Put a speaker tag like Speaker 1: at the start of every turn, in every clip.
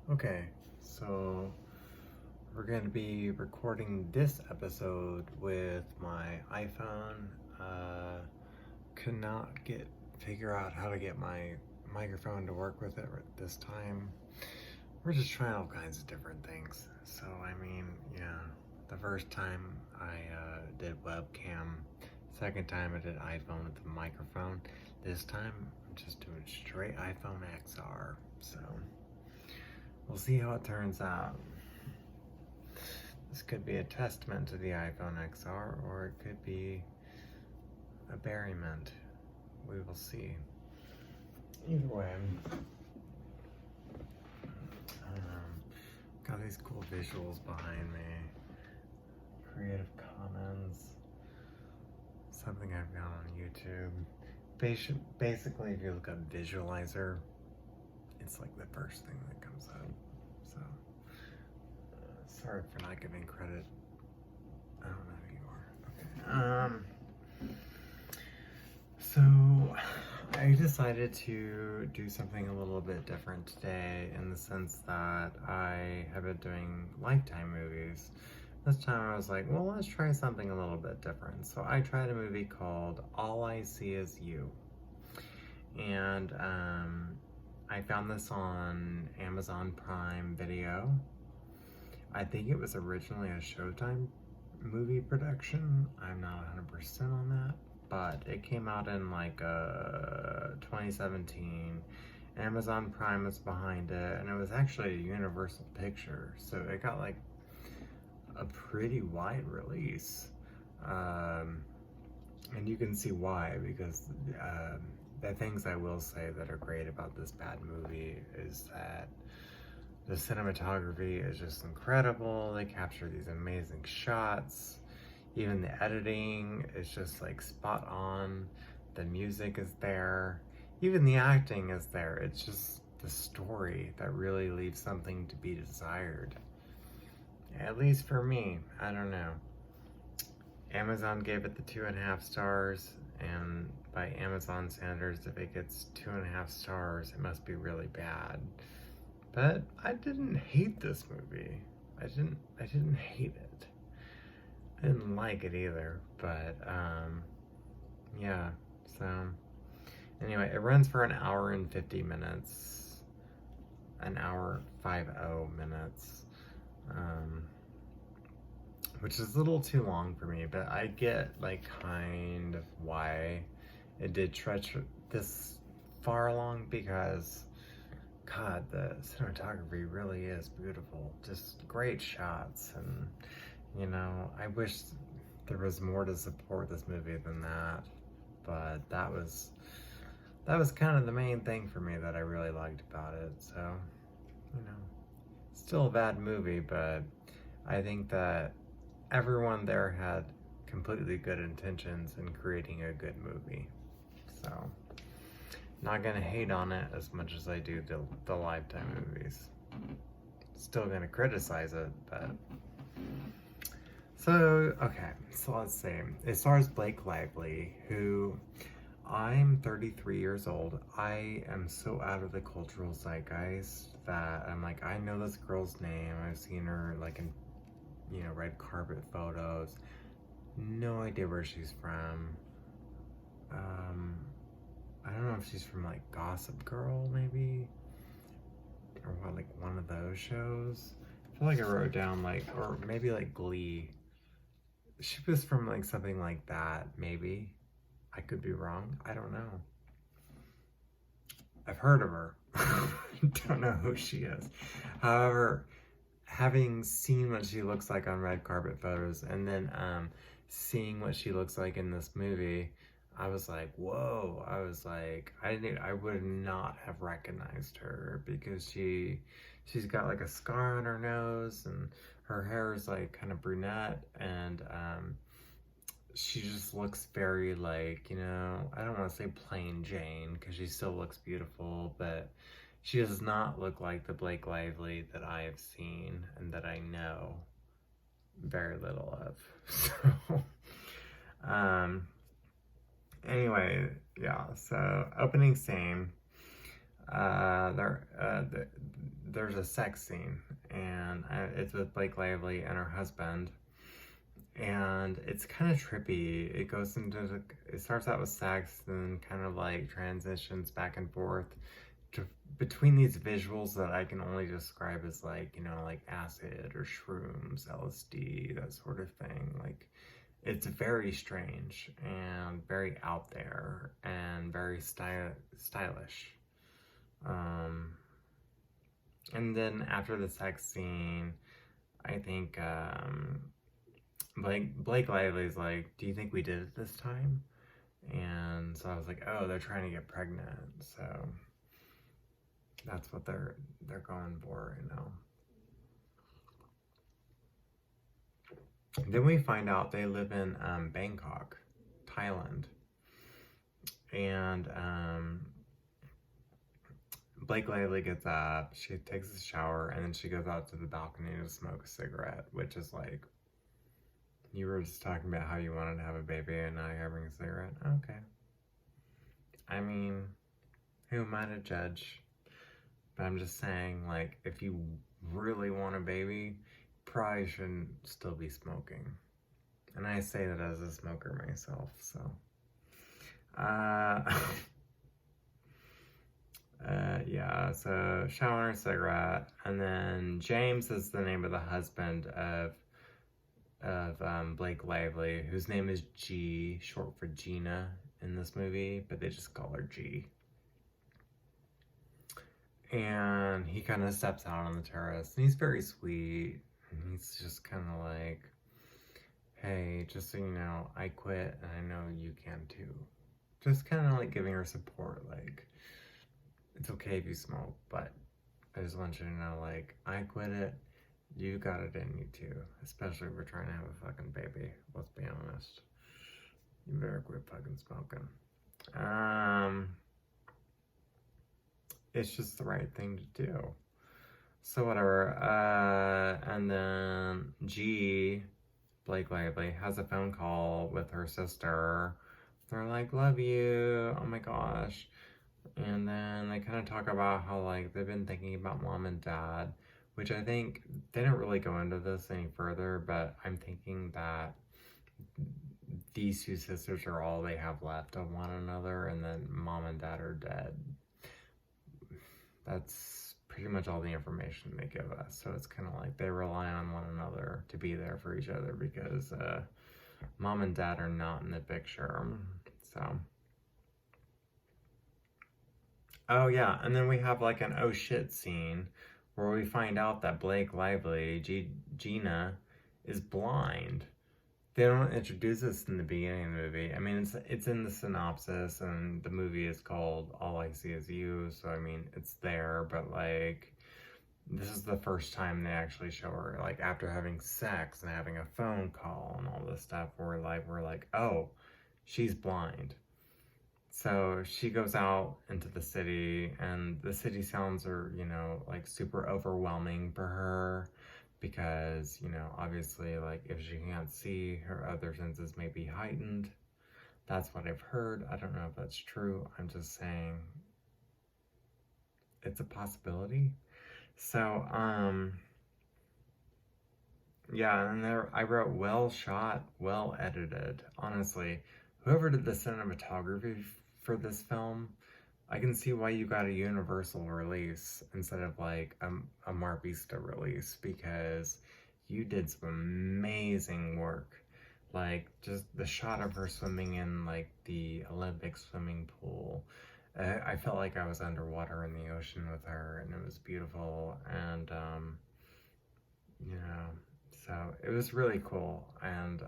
Speaker 1: Okay, so we're going to be recording this episode with my iPhone. Could not figure out how to get my microphone to work with it this time. We're just trying all kinds of different things. So the first time I did webcam, second time I did iPhone with the microphone. This time I'm just doing straight iPhone XR. So we'll see how it turns out. This could be a testament to the iPhone XR, or it could be a buryment. We will see. Either way, got these cool visuals behind me. Creative Commons. Something I've found on YouTube. Basically, if you look up Visualizer, it's like the first thing that comes up. So, sorry for not giving credit. I don't know who you are. Okay. So I decided to do something a little bit different today, in the sense that I have been doing Lifetime movies. This time I was like, well, let's try something a little bit different. So I tried a movie called All I See Is You. And I found this on Amazon Prime Video. I think it was originally a Showtime movie production. I'm not 100% on that, but it came out in 2017. Amazon Prime was behind it, and it was actually a Universal picture, so it got like a pretty wide release. And you can see why, because the things I will say that are great about this bad movie is that the cinematography is just incredible. They capture these amazing shots. Even the editing is just like spot on. The music is there. Even the acting is there. It's just the story that really leaves something to be desired. At least for me. I don't know. Amazon gave it the 2.5 stars, and by Amazon standards, if it gets 2.5 stars, it must be really bad. But I didn't hate this movie. I didn't hate it. I didn't like it either, but yeah. So anyway, it runs for an hour and 50 minutes. An hour 50 minutes. Which is a little too long for me, but I get like kind of why it did stretch this far along, because God, the cinematography really is beautiful. Just great shots, and I wish there was more to support this movie than that. But that was kind of the main thing for me that I really liked about it. So, still a bad movie, but I think that everyone there had completely good intentions in creating a good movie. So, not gonna hate on it as much as I do the Lifetime movies. Still gonna criticize it, but... So let's see. As far as Blake Lively, who... I'm 33 years old. I am so out of the cultural zeitgeist that I'm like, I know this girl's name. I've seen her like in, red carpet photos. No idea where she's from. I don't know if she's from like Gossip Girl, maybe, or what, like one of those shows. I feel like I wrote down or maybe like Glee. She was from like something like that, maybe. I could be wrong. I don't know. I've heard of her. Don't know who she is. However, having seen what she looks like on red carpet photos, and then seeing what she looks like in this movie, I was like, whoa. I was like, I would not have recognized her, because she's got like a scar on her nose, and her hair is like kind of brunette, and she just looks very like, I don't want to say plain Jane, because she still looks beautiful, but she does not look like the Blake Lively that I have seen and that I know very little of. So, anyway, yeah, so opening scene, there's a sex scene, and it's with Blake Lively and her husband, and it's kind of trippy. It starts out with sex, and kind of like transitions back and forth between these visuals that I can only describe as like, like acid or shrooms, LSD, that sort of thing. Like, it's very strange and very out there and very stylish. And then after the sex scene, I think Blake Lively's like, "Do you think we did it this time?" And so I was like, "Oh, they're trying to get pregnant." So that's what they're going for, Then we find out they live in Bangkok, Thailand, and Blake Lively gets up, she takes a shower, and then she goes out to the balcony to smoke a cigarette, which is like, you were just talking about how you wanted to have a baby, and now you're having a cigarette? Okay. I mean, who am I to judge? But I'm just saying, like, if you really want a baby, probably shouldn't still be smoking. And I say that as a smoker myself, so. Yeah, so shower and cigarette, and then James is the name of the husband of Blake Lively, whose name is G, short for Gina in this movie, but they just call her G. And he kind of steps out on the terrace, and he's very sweet, and he's just kind of like, "Hey, just so you know, I quit, and I know you can too." Just kind of like giving her support, like, it's okay if you smoke, but I just want you to know, like, I quit it, you got it in you too, especially if we're trying to have a fucking baby, let's be honest. You better quit fucking smoking. It's just the right thing to do. So whatever, and then G, Blake Lively, has a phone call with her sister. They're like, "Love you, oh my gosh." And then they kind of talk about how, like, they've been thinking about mom and dad, which I think they don't really go into this any further, but I'm thinking that these two sisters are all they have left of one another, and then mom and dad are dead. That's pretty much all the information they give us. So it's kind of like they rely on one another to be there for each other because mom and dad are not in the picture. So. Oh yeah, and then we have like an oh shit scene where we find out that Blake Lively, Gina, is blind. They don't introduce us in the beginning of the movie. I mean, it's in the synopsis, and the movie is called All I See Is You, so I mean, it's there, but like, this is the first time they actually show her, like, after having sex and having a phone call and all this stuff, where like, we're like, oh, she's blind. So she goes out into the city, and the city sounds are, like super overwhelming for her because, obviously, like, if she can't see, her other senses may be heightened. That's what I've heard. I don't know if that's true. I'm just saying it's a possibility. So, yeah, and there I wrote well shot, well edited. Honestly, whoever did the cinematography for this film, I can see why you got a Universal release instead of like a Mar Vista release, because you did some amazing work. Like, just the shot of her swimming in like the Olympic swimming pool. I felt like I was underwater in the ocean with her, and it was beautiful. And so it was really cool. And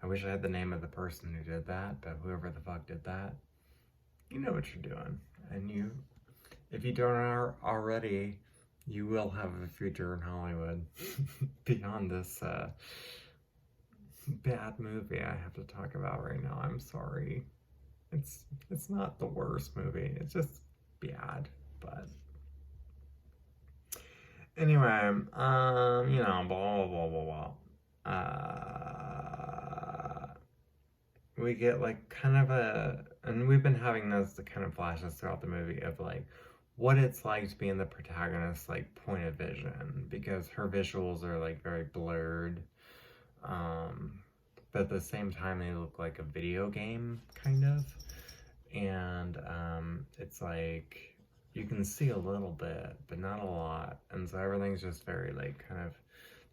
Speaker 1: I wish I had the name of the person who did that, but whoever the fuck did that, you know what you're doing. And if you don't already, you will have a future in Hollywood beyond this bad movie I have to talk about right now. I'm sorry. It's not the worst movie. It's just bad, but anyway, blah blah blah blah blah. We get like kind of and we've been having those kind of flashes throughout the movie of like what it's like to be in the protagonist's like point of vision, because her visuals are like very blurred, but at the same time they look like a video game kind of, and it's like you can see a little bit but not a lot, and so everything's just very like kind of,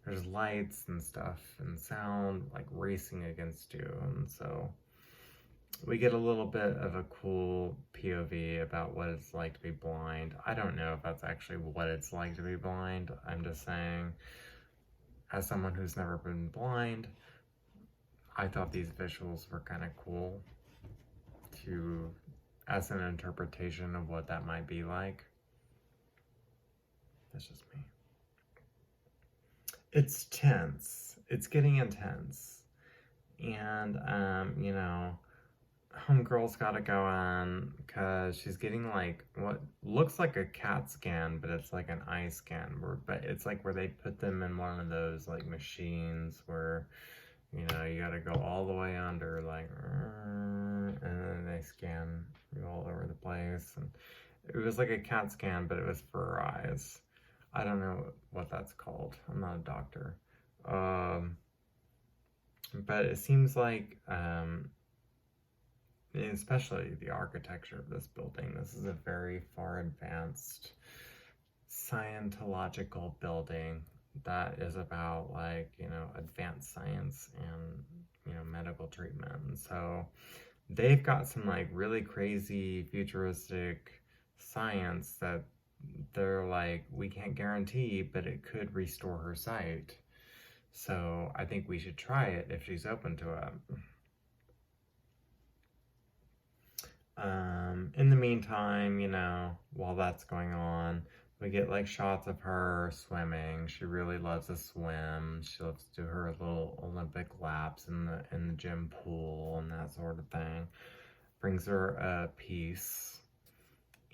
Speaker 1: there's lights and stuff and sound like racing against you, and so we get a little bit of a cool POV about what it's like to be blind. I don't know if that's actually what it's like to be blind. I'm just saying, as someone who's never been blind, I thought these visuals were kind of cool to, as an interpretation of what that might be like. That's just me. It's tense. It's getting intense. And, you know, homegirl's gotta go on because she's getting like what looks like a CAT scan, but it's like an eye scan, but it's like where they put them in one of those like machines where, you know, you gotta go all the way under, like, and then they scan you all over the place. And it was like a CAT scan, but it was for her eyes. I don't know what that's called. I'm not a doctor. But it seems like, especially the architecture of this building, this is a very far advanced Scientological building that is about, like, you know, advanced science and, you know, medical treatment. And so they've got some like really crazy futuristic science that they're like, we can't guarantee, but it could restore her sight. So I think we should try it if she's open to it. In the meantime, you know, while that's going on, we get like shots of her swimming. She really loves to swim. She loves to do her little Olympic laps in the gym pool and that sort of thing. Brings her peace.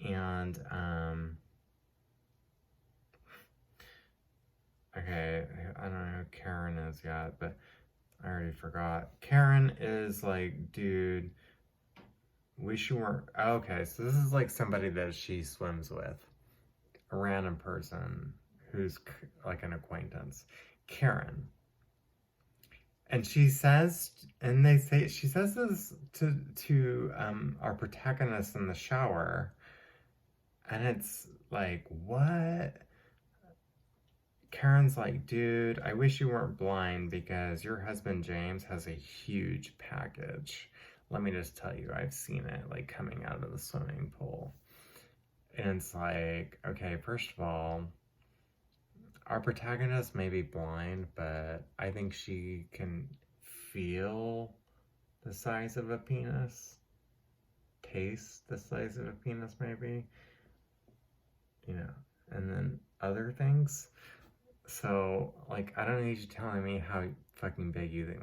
Speaker 1: And okay, I don't know who Karen is yet, but I already forgot. Karen is like, dude, wish you weren't. Okay, so this is like somebody that she swims with, a random person who's like an acquaintance, Karen. And she says, and they say, she says this to our protagonist in the shower, and it's like, what? Karen's like, dude, I wish you weren't blind because your husband James has a huge package. Let me just tell you, I've seen it like coming out of the swimming pool. And it's like, okay, first of all, our protagonist may be blind, but I think she can feel the size of a penis, taste the size of a penis, maybe, you know, and then other things. So, like, I don't need you telling me how fucking big you think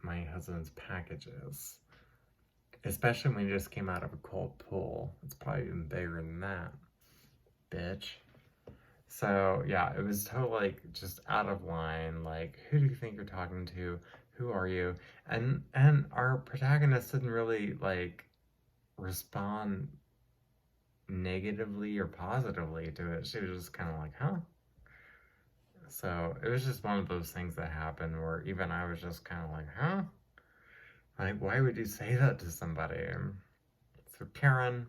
Speaker 1: my husband's package is. Especially when he just came out of a cold pool. It's probably even bigger than that, bitch. So, yeah, it was totally, like, just out of line. Like, who do you think you're talking to? Who are you? And our protagonist didn't really, like, respond negatively or positively to it. She was just kind of like, huh? So it was just one of those things that happened where even I was just kind of like, huh? Like, why would you say that to somebody? So Karen,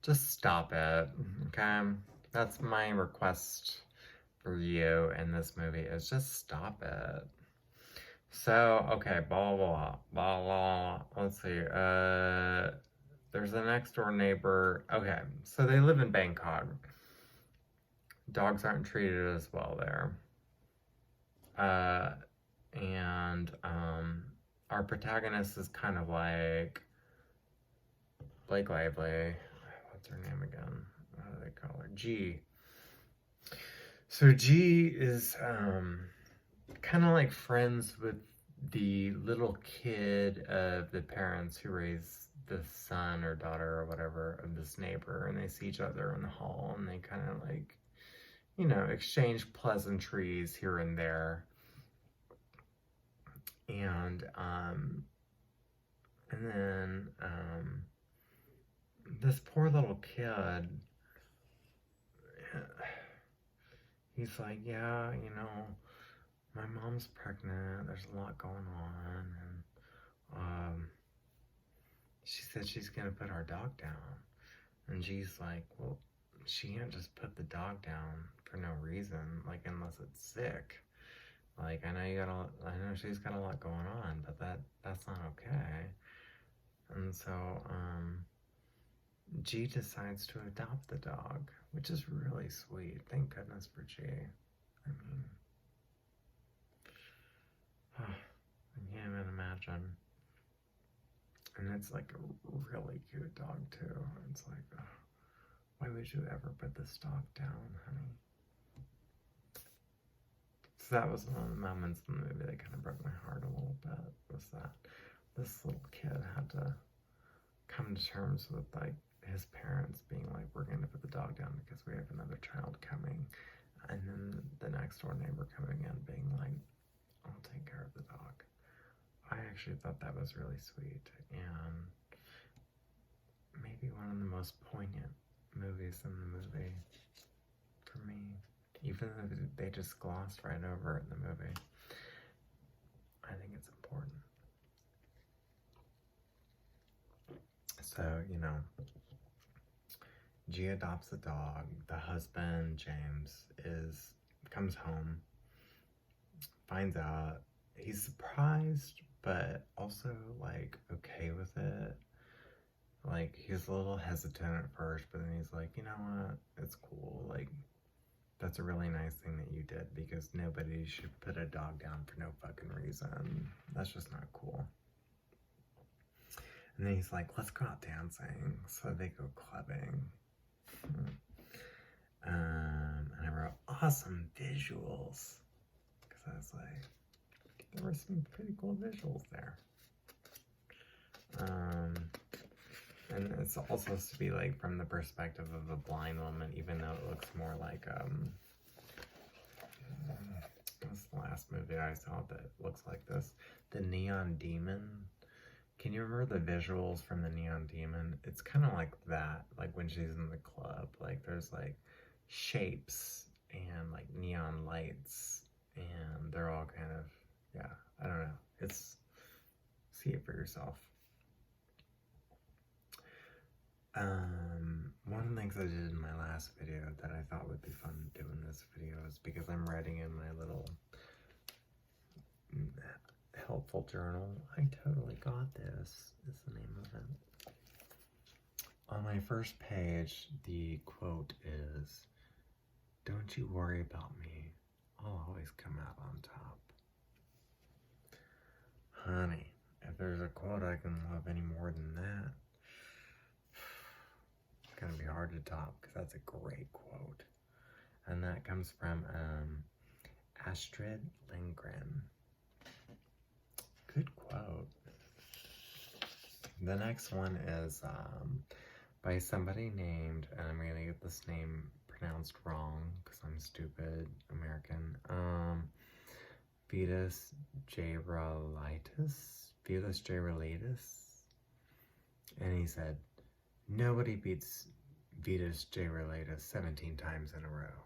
Speaker 1: just stop it, okay? That's my request for you in this movie, is just stop it. So, okay, blah, blah, blah, blah. Let's see. There's a next door neighbor. Okay, so they live in Bangkok. Dogs aren't treated as well there. And our protagonist is kind of like Blake Lively. What's her name again? What do they call her? G. So G is kind of like friends with the little kid of the parents who raised the son or daughter or whatever of this neighbor, and they see each other in the hall, and they kind of like, you know, exchange pleasantries here and there. And then this poor little kid, he's like, yeah, you know, my mom's pregnant, there's a lot going on, and she said she's gonna put our dog down. And she's like, well, she can't just put the dog down for no reason, like, unless it's sick. Like, I know she's got a lot going on, but that's not okay. And so, G decides to adopt the dog, which is really sweet. Thank goodness for G. I mean, I can't even imagine. And it's like a really cute dog too. It's like, why would you ever put this dog down, honey? So that was one of the moments in the movie that kind of broke my heart a little bit, was that this little kid had to come to terms with like his parents being like, we're going to put the dog down because we have another child coming. And then the next door neighbor coming in being like, I'll take care of the dog. I actually thought that was really sweet, and maybe one of the most poignant movies in the movie for me. Even though they just glossed right over it in the movie, I think it's important. So, you know, G adopts a dog. The husband, James, comes home, finds out. He's surprised, but also, like, okay with it. Like, he's a little hesitant at first, but then he's like, you know what? It's cool. Like, that's a really nice thing that you did, because nobody should put a dog down for no fucking reason. That's just not cool. And then he's like, let's go out dancing. So they go clubbing. And I wrote awesome visuals, because I was like, there were some pretty cool visuals there. And it's all supposed to be like from the perspective of a blind woman, even though it looks more like what's the last movie I saw that looks like this? The Neon Demon. Can you remember the visuals from the Neon Demon? It's kind of like that, like when she's in the club, like there's like shapes and like neon lights, and they're all kind of, yeah, I don't know. It's, see it for yourself. One of the things I did in my last video that I thought would be fun doing this video is because I'm writing in my little helpful journal. I totally got this, is the name of it. On my first page, the quote is, "Don't you worry about me, I'll always come out on top." Honey, if there's a quote I can love any more than that, it's gonna be hard to top, because that's a great quote. And that comes from Astrid Lindgren. Good quote. The next one is by somebody named, and I'm gonna get this name pronounced wrong because I'm stupid American. Vitas Jairelitis. And he said, nobody beats Vitas Jairelitis 17 times in a row.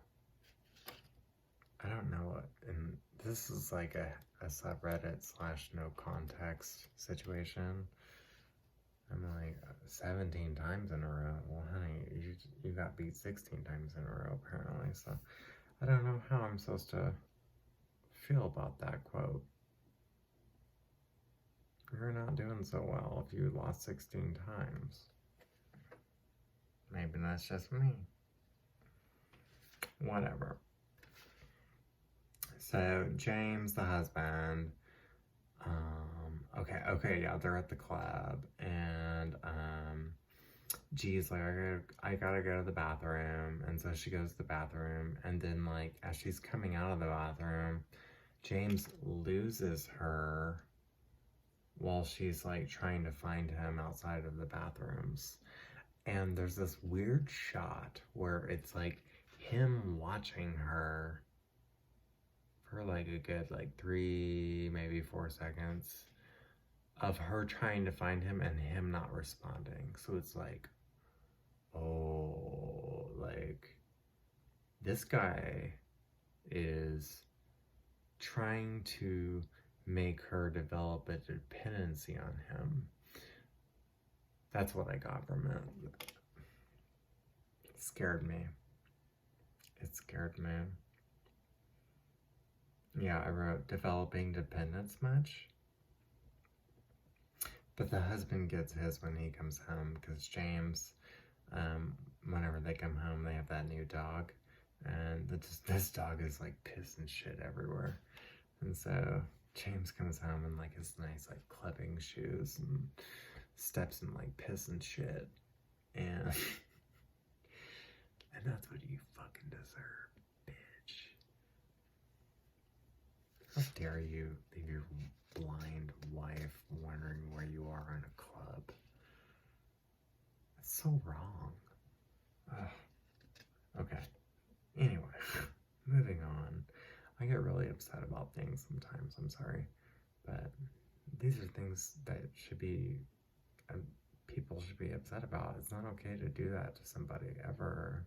Speaker 1: I don't know what, and this is like a subreddit / no context situation. I'm like, 17 times in a row? Well, honey, you got beat 16 times in a row, apparently. So I don't know how I'm supposed to feel about that quote. You're not doing so well if you lost 16 times. Maybe that's just me. Whatever. So James, the husband, okay, yeah, they're at the club, and G's like, I gotta go to the bathroom, and so she goes to the bathroom, and then like as she's coming out of the bathroom, James loses her while she's like trying to find him outside of the bathrooms. And there's this weird shot where it's like him watching her for like a good like 3, maybe 4 seconds of her trying to find him and him not responding. So it's like, oh, like, this guy is trying to make her develop a dependency on him. That's what I got from it. It scared me. It scared me. Yeah, I wrote developing dependence much. But the husband gets his when he comes home because James, whenever they come home, they have that new dog. And this dog is like piss and shit everywhere. And so James comes home in like his nice like clipping shoes and steps in like piss and shit. And and that's what you fucking deserve, bitch. How dare you leave your blind wife wondering where you are in a club? That's so wrong. Ugh. Okay. Anyway, moving on. I get really upset about things sometimes, I'm sorry. But these are things that should be, people should be upset about. It's not okay to do that to somebody, ever.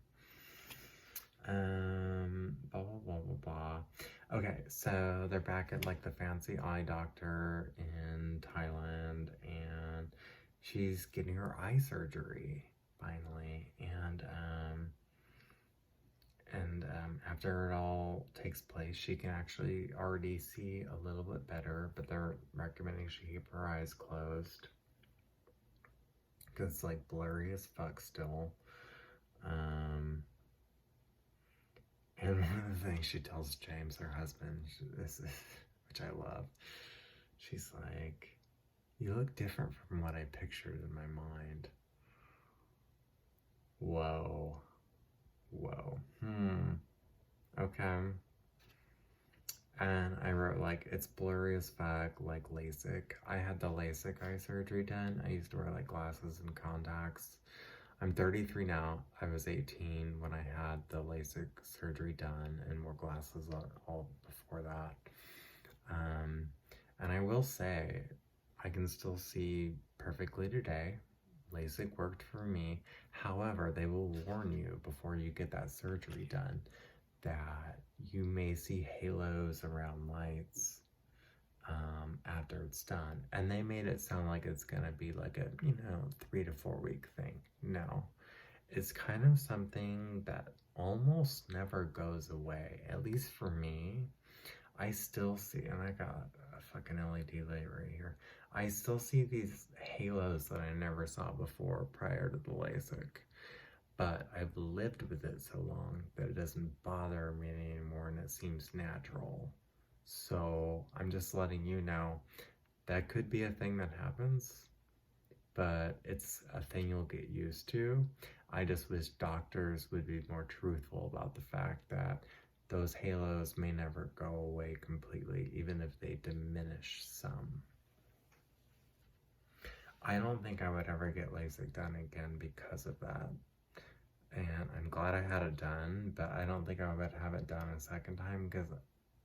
Speaker 1: Blah, blah, blah, blah, blah. Okay, so they're back at like the fancy eye doctor in Thailand, and she's getting her eye surgery finally, and after it all takes place, she can actually already see a little bit better, but they're recommending she keep her eyes closed because it's like blurry as fuck still. And one of the things she tells James, her husband, which I love, she's like, "You look different from what I pictured in my mind." Whoa. Whoa. Okay. And I wrote like, it's blurry as fuck, like LASIK. I had the LASIK eye surgery done. I used to wear like glasses and contacts. I'm 33 now. I was 18 when I had the LASIK surgery done and wore glasses all before that. And I will say, I can still see perfectly today. LASIK worked for me. However, they will warn you before you get that surgery done that you may see halos around lights after it's done. And they made it sound like it's gonna be like a, 3 to 4 week thing. No, it's kind of something that almost never goes away. At least for me, I still see, and I got a fucking LED light right here. I still see these halos that I never saw before prior to the LASIK. But I've lived with it so long that it doesn't bother me anymore and it seems natural. So I'm just letting you know that could be a thing that happens, but it's a thing you'll get used to. I just wish doctors would be more truthful about the fact that those halos may never go away completely, even if they diminish some. I don't think I would ever get LASIK done again because of that. And I'm glad I had it done, but I don't think I would have it done a second time because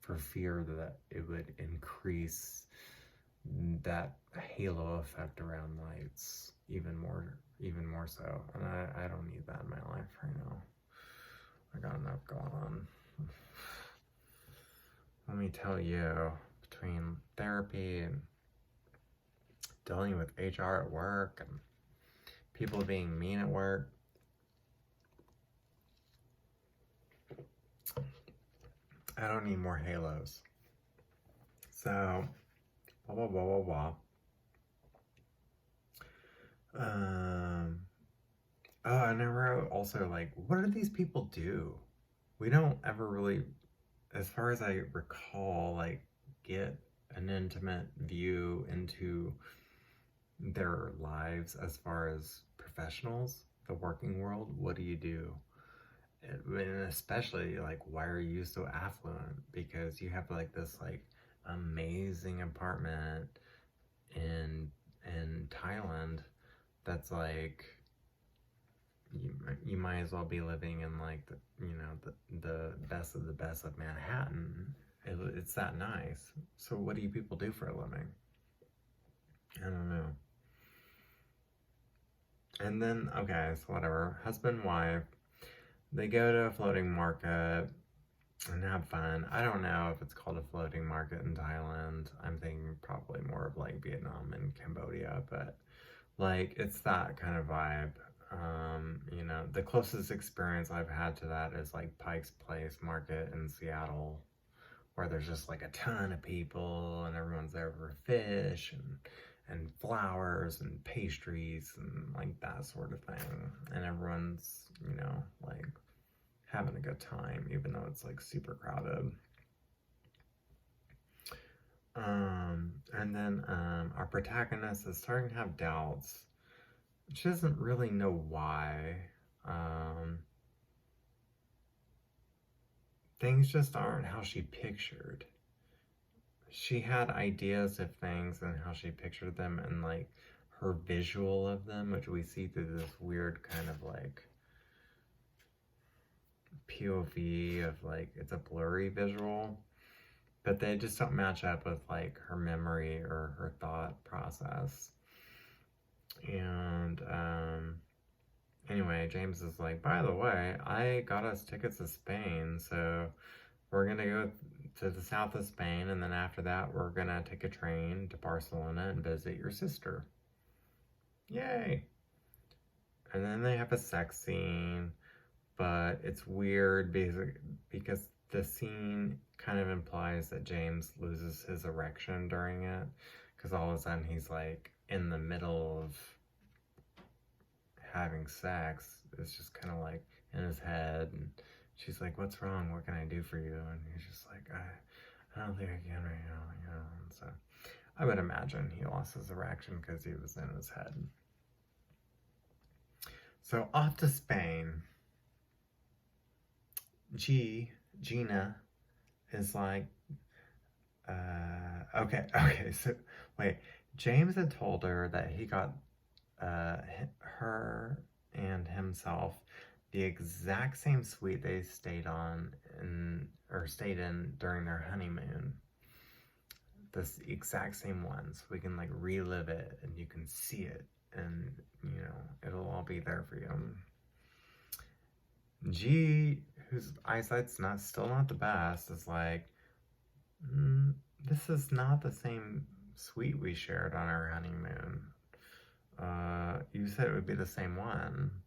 Speaker 1: for fear that it would increase that halo effect around lights even more so. And I don't need that in my life right now. I got enough going on. Let me tell you, between therapy and dealing with HR at work and people being mean at work, I don't need more halos. So, blah, blah, blah, blah, blah. Oh, and I wrote also, like, what do these people do? We don't ever really, as far as I recall, like, get an intimate view into their lives as far as professionals, the working world. What do you do? And especially, like, why are you so affluent? Because you have like this like amazing apartment in Thailand that's like you might as well be living in like the best of the best of Manhattan. It's that nice. So what do you people do for a living? I don't know. And then, okay, so whatever. Husband, wife, they go to a floating market and have fun. I don't know if it's called a floating market in Thailand. I'm thinking probably more of like Vietnam and Cambodia, but like it's that kind of vibe. The closest experience I've had to that is like Pike's Place Market in Seattle, where there's just like a ton of people and everyone's there for fish and flowers and pastries and like that sort of thing. And everyone's, like having a good time, even though it's like super crowded. And then our protagonist is starting to have doubts. She doesn't really know why. Um, Things just aren't how she pictured. She had ideas of things and how she pictured them and like her visual of them, which we see through this weird kind of like POV of like it's a blurry visual, but they just don't match up with like her memory or her thought process. And anyway, James is like, by the way, I got us tickets to Spain, so we're gonna go to the south of Spain, and then after that, we're gonna take a train to Barcelona and visit your sister. Yay! And then they have a sex scene, but it's weird because the scene kind of implies that James loses his erection during it, because all of a sudden he's like in the middle of having sex. It's just kind of like in his head, and she's like, "What's wrong? What can I do for you?" And he's just like, I don't think I can right now, And so I would imagine he lost his erection because he was in his head. So off to Spain. Gina is like, okay, so wait, James had told her that he got her and himself the exact same suite they stayed in during their honeymoon. This exact same one, so we can like relive it and you can see it, and it'll all be there for you. G, whose eyesight's still not the best, is like, this is not the same suite we shared on our honeymoon. You said it would be the same one.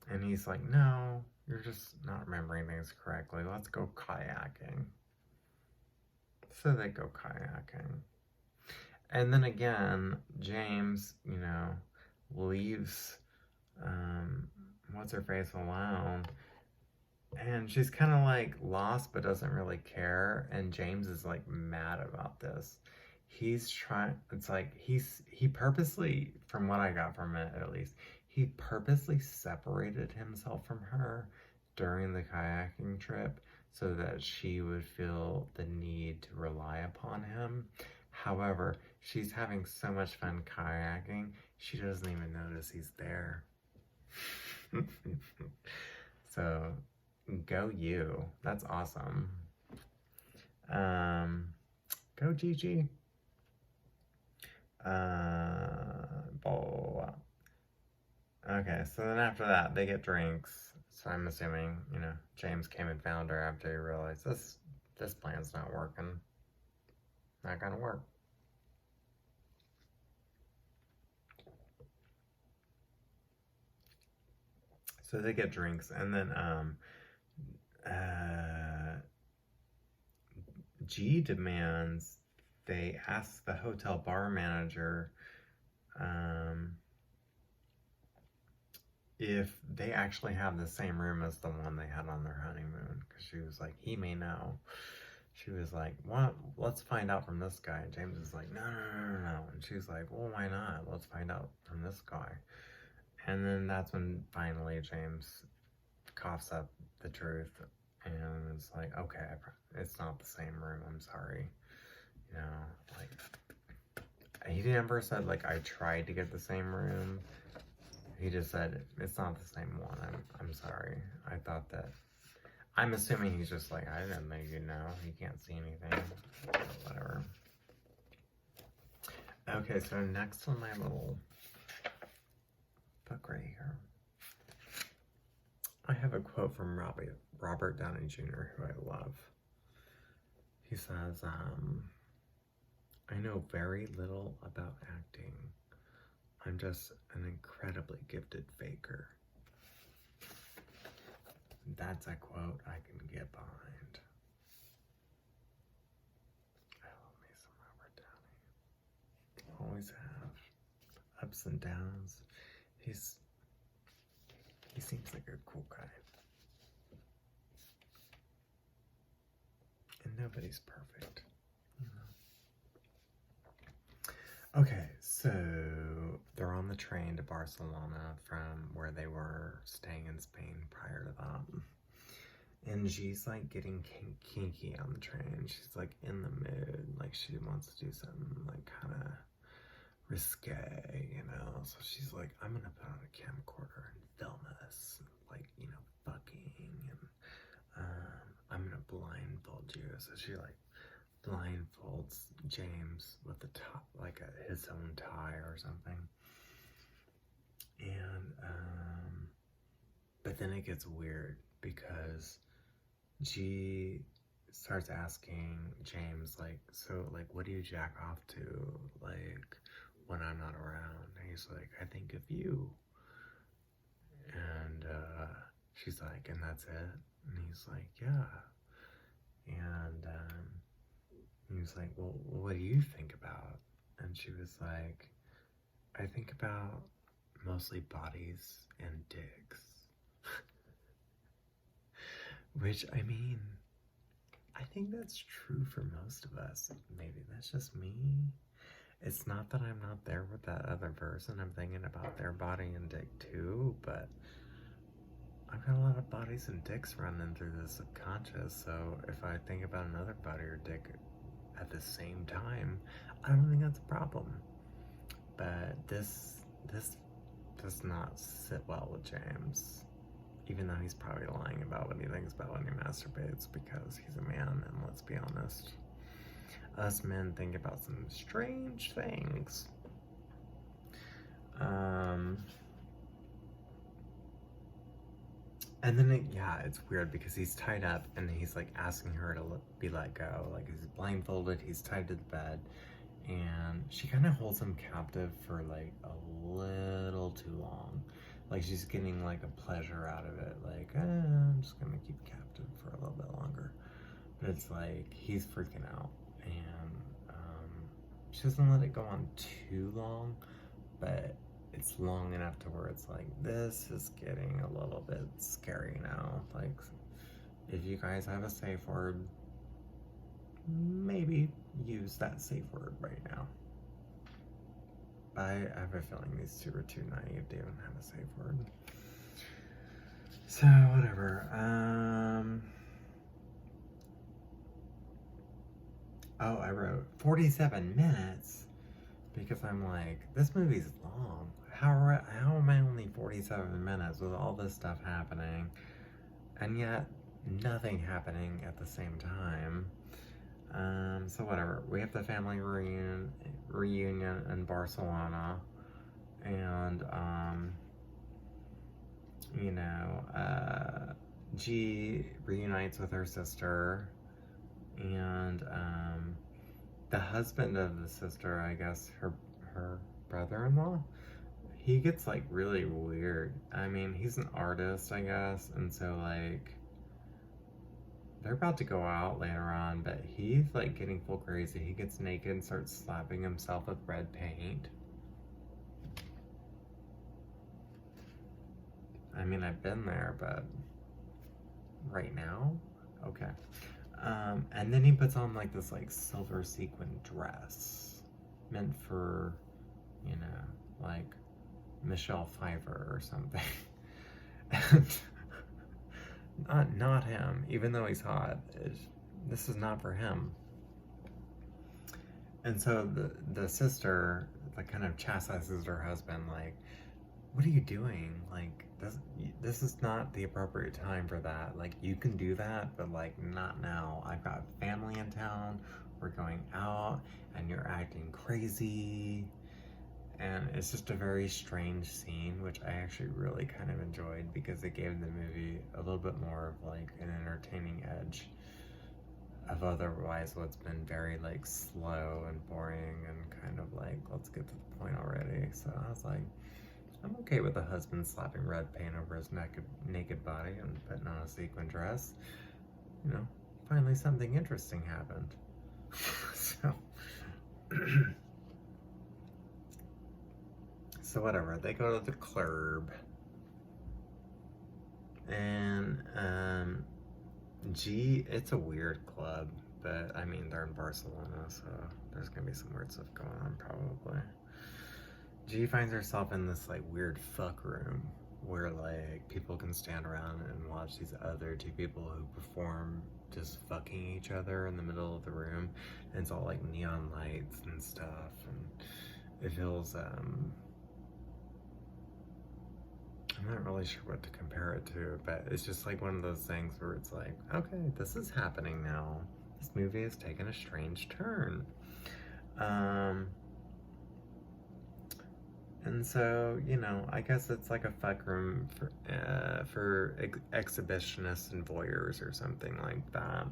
Speaker 1: And he's like, no, you're just not remembering things correctly. Let's go kayaking. So they go kayaking. And then again, James, leaves what's her face alone. And she's kind of like lost but doesn't really care. And James is like mad about this. It's like he purposely, from what I got from it at least, he purposely separated himself from her during the kayaking trip so that she would feel the need to rely upon him. However, she's having so much fun kayaking, she doesn't even notice he's there. So, go you. That's awesome. Go Gigi. Okay, so then after that, they get drinks. So I'm assuming, James came and found her after he realized this plan's not working. Not gonna work. So they get drinks, and then G demands they ask the hotel bar manager if they actually have the same room as the one they had on their honeymoon, because she was like, he may know. She was like, "What? Let's find out from this guy." And James is like, no. And she's like, "Well, why not? Let's find out from this guy." And then that's when finally James coughs up the truth and it's like, okay, it's not the same room. I'm sorry. Like, he never said, like, I tried to get the same room. He just said, it's not the same one. I'm sorry. I thought that. I'm assuming he's just like, I didn't think you know. You can't see anything. Whatever. Okay, so next on my little but great hair. I have a quote from Robert Downey Jr., who I love. He says, I know very little about acting. I'm just an incredibly gifted faker. That's a quote I can get behind. I love me some Robert Downey. Always have ups and downs. He seems like a cool guy. And nobody's perfect, you know. Okay, so they're on the train to Barcelona from where they were staying in Spain prior to that. And she's like getting kinky on the train. She's like in the mood, like she wants to do something like kind of risque, you know. So she's like, I'm gonna put on a camcorder and film us, like, you know, fucking, and I'm gonna blindfold you. So she like blindfolds James with the top, like his own tie or something. And but then it gets weird because G starts asking James, like, so like, what do you jack off to, like, when I'm not around? And he's like, I think of you. And she's like, and that's it? And he's like, yeah. And he was like, well, what do you think about? And she was like, I think about mostly bodies and dicks. Which, I mean, I think that's true for most of us. Maybe that's just me. It's not that I'm not there with that other person. I'm thinking about their body and dick too, but I've got a lot of bodies and dicks running through the subconscious, so if I think about another body or dick at the same time, I don't think that's a problem. But this does not sit well with James, even though he's probably lying about what he thinks about when he masturbates, because he's a man, and let's be honest, us men think about some strange things. And then it's weird because he's tied up and he's like asking her to be let go. Like he's blindfolded, he's tied to the bed, and she kind of holds him captive for like a little too long. Like she's getting like a pleasure out of it. Like, I'm just gonna keep captive for a little bit longer. But it's like he's freaking out, and she doesn't let it go on too long, but it's long enough to where it's like, this is getting a little bit scary now. Like, if you guys have a safe word, maybe use that safe word right now. I have a feeling these two are too naive to even have a safe word. So, whatever. Oh, I wrote 47 minutes because I'm like, this movie's long. How am I only 47 minutes with all this stuff happening and yet nothing happening at the same time? So whatever. We have the family reunion in Barcelona, and G reunites with her sister, and the husband of the sister, I guess her brother-in-law, he gets like really weird. I mean, he's an artist, I guess, and so like they're about to go out later on, but he's like getting full crazy. He gets naked and starts slapping himself with red paint. I mean, I've been there, but right now? Okay. And then he puts on like this like silver sequin dress meant for, like Michelle Pfeiffer or something. And not him, even though he's hot. This is not for him. And so the sister like kind of chastises her husband, like, what are you doing? Like, this is not the appropriate time for that. Like, you can do that, but like not now. I've got family in town, we're going out, and you're acting crazy. And it's just a very strange scene, which I actually really kind of enjoyed because it gave the movie a little bit more of like an entertaining edge of otherwise what's been very like slow and boring and kind of like, let's get to the point already. So I was like, I'm okay with the husband slapping red paint over his naked body and putting on a sequin dress. You know, finally something interesting happened. So so whatever, they go to the club, and it's a weird club, but I mean they're in Barcelona, so there's gonna be some weird stuff going on probably. G finds herself in this like weird fuck room where like people can stand around and watch these other two people who perform just fucking each other in the middle of the room, and it's all like neon lights and stuff, and it feels I'm not really sure what to compare it to, but it's just like one of those things where it's like, okay, this is happening now. This movie has taken a strange turn. And so, you know, I guess it's like a fuck room for exhibitionists and voyeurs or something like that.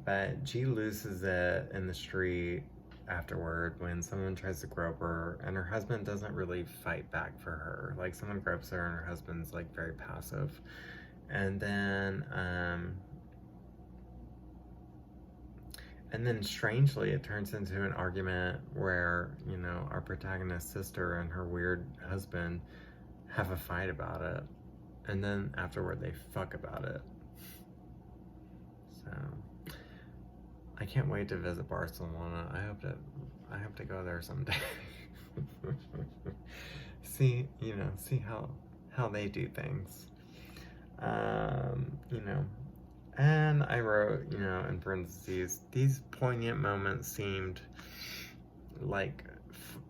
Speaker 1: But G loses it in the street afterward when someone tries to grope her, and her husband doesn't really fight back for her. Like, someone gropes her and her husband's like very passive. And then strangely it turns into an argument where, you know, our protagonist's sister and her weird husband have a fight about it, and then afterward they fuck about it. So I can't wait to visit Barcelona. I hope to go there someday. See how they do things. You know, and I wrote, you know, in parentheses, these poignant moments seemed like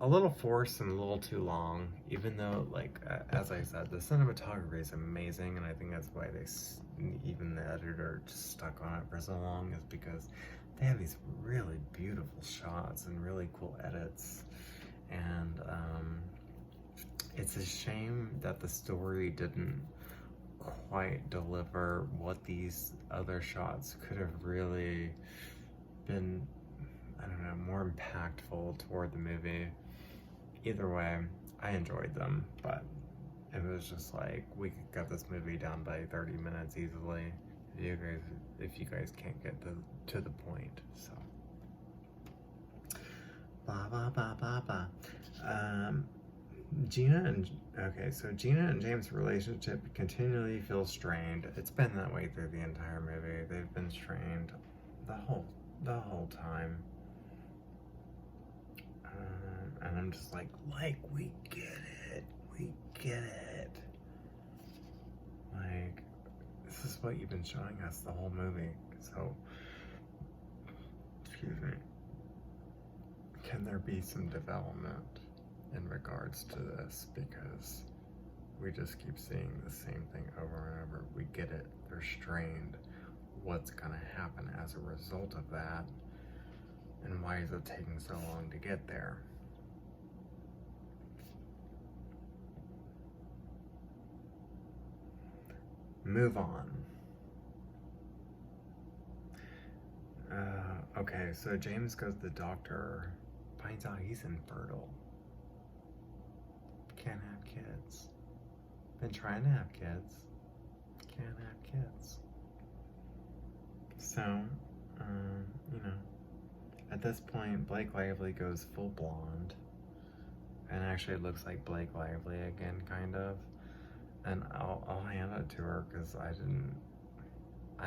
Speaker 1: a little forced and a little too long, even though, like, as I said, the cinematography is amazing, and I think that's why even the editor just stuck on it for so long, is because they have these really beautiful shots and really cool edits, and it's a shame that the story didn't quite deliver what these other shots could have really been, I don't know, more impactful toward the movie. Either way, I enjoyed them, but it was just like, we could cut this movie down by 30 minutes easily if you guys can't get to the point. So Gina and James' relationship continually feels strained. It's been that way through the entire movie. They've been strained the whole time. And I'm just like, we get it. We get it. Like, this is what you've been showing us the whole movie. So, excuse me. Can there be some development in regards to this? Because we just keep seeing the same thing over and over. We get it. They're strained. What's gonna happen as a result of that? And why is it taking so long to get there? Move on. Okay, so James goes to the doctor, finds out he's infertile. Can't have kids. Been trying to have kids. Can't have kids. So, you know, at this point, Blake Lively goes full blonde. And actually it looks like Blake Lively again, kind of. And I'll hand it to her because I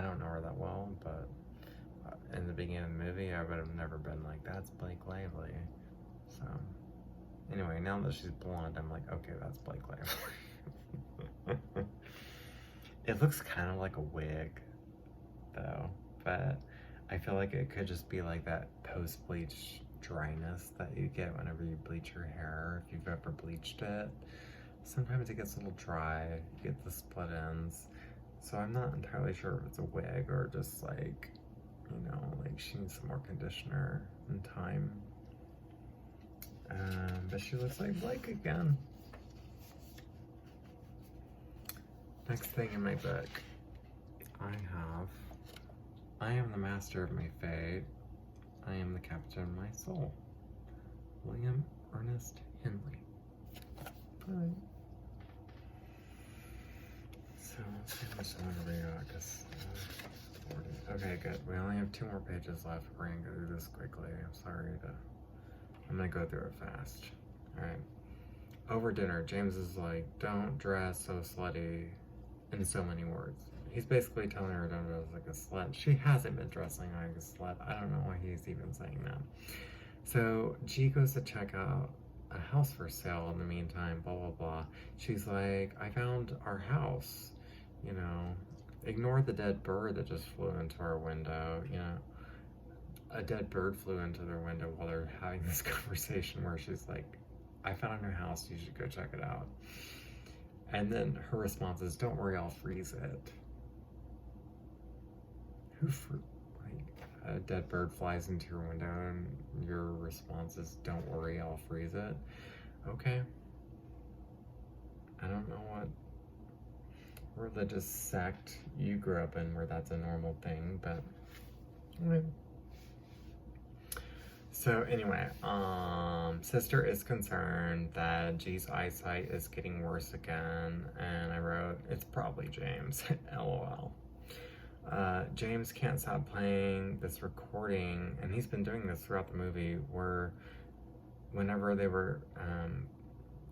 Speaker 1: don't know her that well, but in the beginning of the movie, I would have never been like, that's Blake Lively. So, anyway, now that she's blonde, I'm like, okay, that's Blake Lively. It looks kind of like a wig, though, but I feel like it could just be like that post-bleach dryness that you get whenever you bleach your hair, if you've ever bleached it. Sometimes it gets a little dry, you get the split ends, so I'm not entirely sure if it's a wig or just like, you know, like she needs some more conditioner and time. But she looks like Blake again. Next thing in my book, I am the master of my fate. I am the captain of my soul. William Ernest Henley. Bye. So let's see how much longer we got, because 40. Okay, good. We only have 2 more pages left. We're gonna go through this quickly. I'm gonna go through it fast. Alright. Over dinner, James is like, don't dress so slutty, in so many words. He's basically telling her don't dress like a slut. She hasn't been dressing like a slut. I don't know why he's even saying that. So G goes to check out a house for sale in the meantime, blah, blah, blah. She's like, I found our house, you know, ignore the dead bird that just flew into our window, you know. A dead bird flew into their window while they're having this conversation where she's like, I found a new house, you should go check it out. And then her response is, don't worry, I'll freeze it. A dead bird flies into your window and your response is, don't worry, I'll freeze it. Okay. I don't know what religious sect you grew up in where that's a normal thing, but okay. So anyway, sister is concerned that G's eyesight is getting worse again, and I wrote, it's probably James, LOL. James can't stop playing this recording, and he's been doing this throughout the movie, where whenever they were,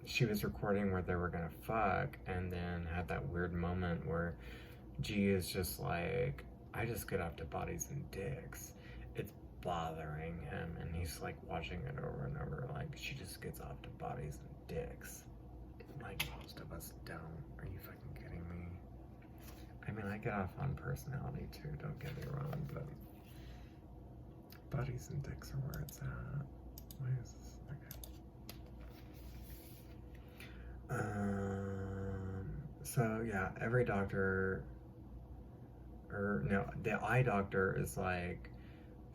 Speaker 1: she was recording where they were gonna fuck, and then had that weird moment where G is just like, I just get off to bodies and dicks. It's bothering him, and he's like watching it over and over, like, she just gets off to bodies and dicks. Like most of us don't. Are you fucking kidding me? I mean, I get off on personality too, don't get me wrong, but bodies and dicks are where it's at. Why is this? Okay. So yeah, every doctor, or no, the eye doctor is like,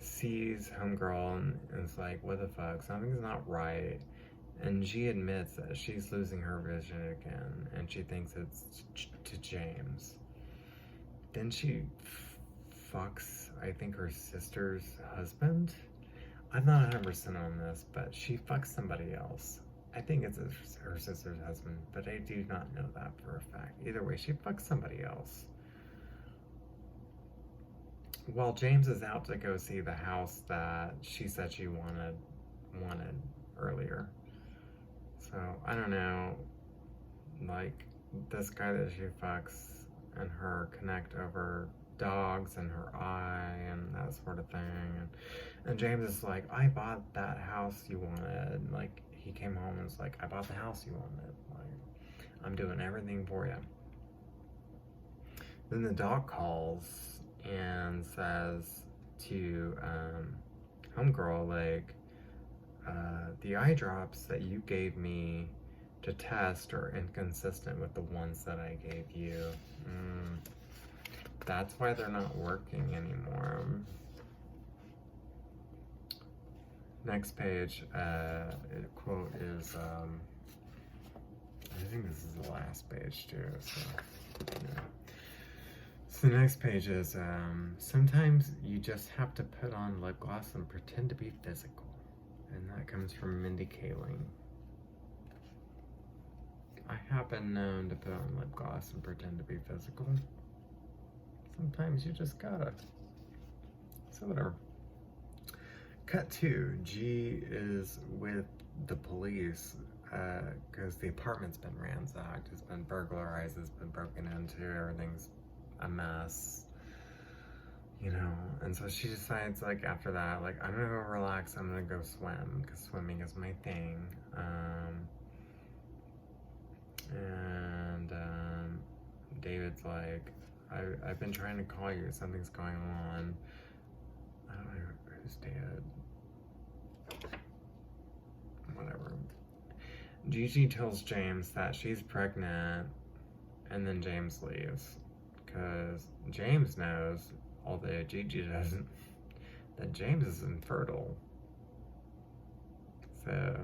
Speaker 1: sees homegirl and is like, what the fuck, something's not right. And she admits that she's losing her vision again, and she thinks it's to James. Then she fucks, I think, her sister's husband. I'm not 100% on this, but she fucks somebody else. I think it's her sister's husband, but I do not know that for a fact. Either way, she fucks somebody else. While James is out to go see the house that she said she wanted earlier. So, I don't know, like, this guy that she fucks and her connect over dogs and her eye and that sort of thing. And James is like, I bought that house you wanted. Like, he came home and was like, I bought the house you wanted. Like, I'm doing everything for you. Then the dog calls and says to homegirl, like, the eye drops that you gave me to test are inconsistent with the ones that I gave you. That's why they're not working anymore. Next page, quote is, I think this is the last page too, so, yeah. So the next page is, sometimes you just have to put on lip gloss and pretend to be physical. And that comes from Mindy Kaling. I have been known to put on lip gloss and pretend to be physical. Sometimes you just gotta. So whatever. Cut 2. G is with the police because the apartment's been ransacked, it's been burglarized, it's been broken into, everything's a mess, you know. And so she decides, like, after that, like, I'm gonna go relax, I'm gonna go swim, because swimming is my thing. David's like, I've been trying to call you, something's going on. I don't know who's dead. Whatever. Gigi tells James that she's pregnant, and then James leaves. Because James knows, although Gigi doesn't, that James is infertile. So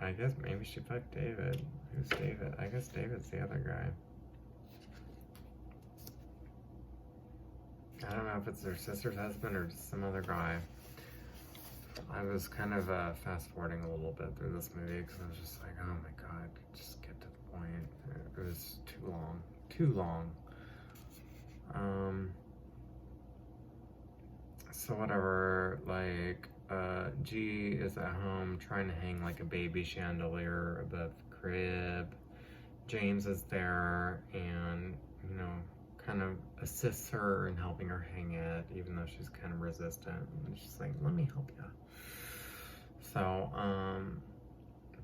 Speaker 1: I guess maybe she fucked David. Who's David? I guess David's the other guy. I don't know if it's their sister's husband or just some other guy. I was kind of fast forwarding a little bit through this movie because I was just like, oh my god, just get to the point. It was too long. Too long. So whatever, like, G is at home trying to hang like a baby chandelier above the crib. James is there and, you know, kind of assists her in helping her hang it, even though she's kind of resistant. And she's like, let me help you. So,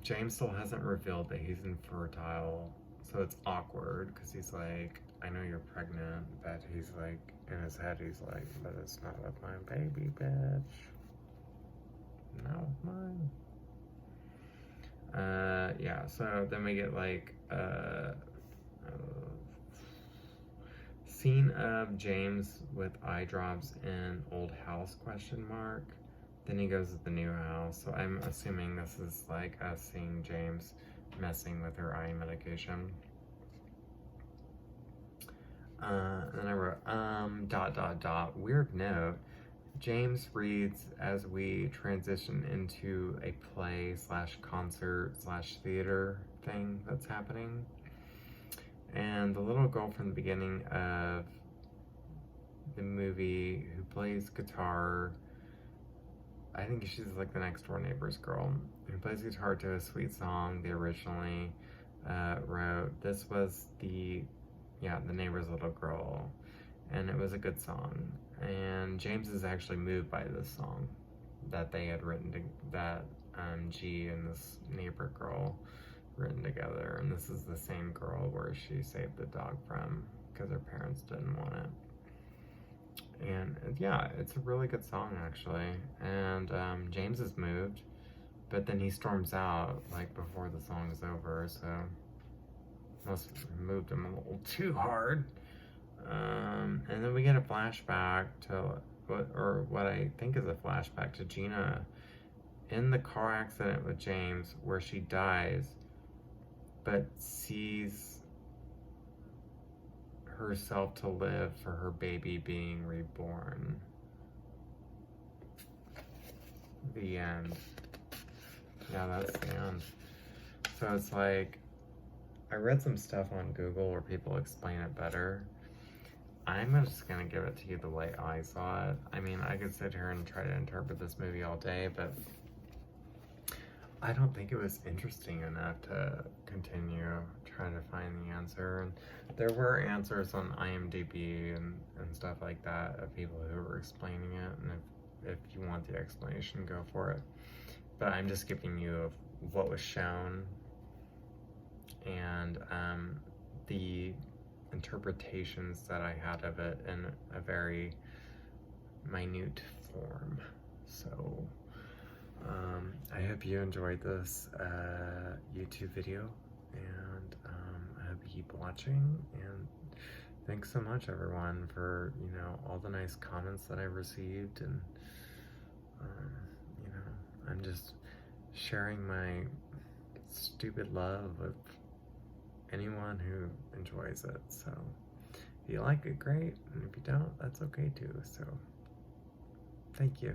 Speaker 1: James still hasn't revealed that he's infertile, so it's awkward because he's like, I know you're pregnant, but he's like, in his head, he's like, but it's not with my baby, bitch. Not with mine. Yeah, so then we get like scene of James with eye drops in old house ? Then he goes to the new house. So I'm assuming this is like us seeing James messing with her eye medication. Then I wrote, ... Weird note. James reads as we transition into a play / concert / theater thing that's happening. And the little girl from the beginning of the movie who plays guitar, I think she's like the next door neighbor's girl, who plays guitar to a sweet song they originally wrote. This was the neighbor's little girl, and it was a good song. And James is actually moved by this song that they had written, that G and this neighbor girl written together. And this is the same girl where she saved the dog from because her parents didn't want it. And yeah, it's a really good song actually. And James is moved, but then he storms out like before the song is over, so must have moved him a little too hard. And then we get a flashback to what I think is a flashback to Gina in the car accident with James, where she dies but sees herself to live for her baby being reborn. The end. Yeah, that's the end. So it's like, I read some stuff on Google where people explain it better. I'm just gonna give it to you the way I saw it. I mean, I could sit here and try to interpret this movie all day, but I don't think it was interesting enough to continue trying to find the answer. And there were answers on IMDb and stuff like that of people who were explaining it, and if you want the explanation, go for it. But I'm just giving you what was shown and the interpretations that I had of it in a very minute form. So I hope you enjoyed this YouTube video, and I hope you keep watching, and thanks so much everyone for, you know, all the nice comments that I received, and you know, I'm just sharing my stupid love with anyone who enjoys it. So if you like it, great, and if you don't, that's okay too. So thank you.